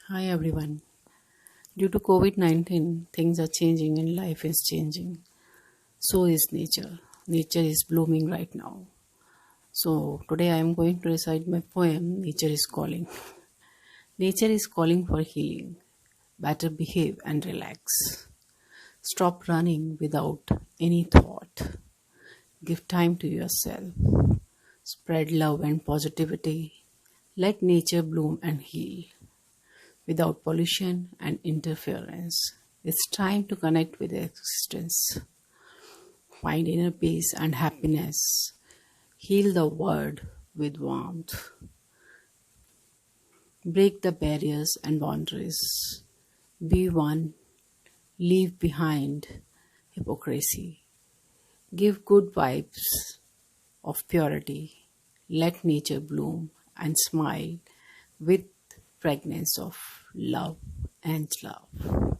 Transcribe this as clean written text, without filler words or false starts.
Hi everyone. Due to COVID 19, things are changing and life is changing. So is nature. Nature is blooming right now. So today I am going to recite my poem, Nature is Calling. Nature is calling for healing. Better behave and relax. Stop running without any thought. Give time to yourself. Spread love and positivity. Let nature bloom and heal. Without pollution and interference. It's time to connect with existence, find inner peace and happiness, heal the world with warmth, break the barriers and boundaries, be one, leave behind hypocrisy, give good vibes of purity, let nature bloom and smile with fragrance of love and love.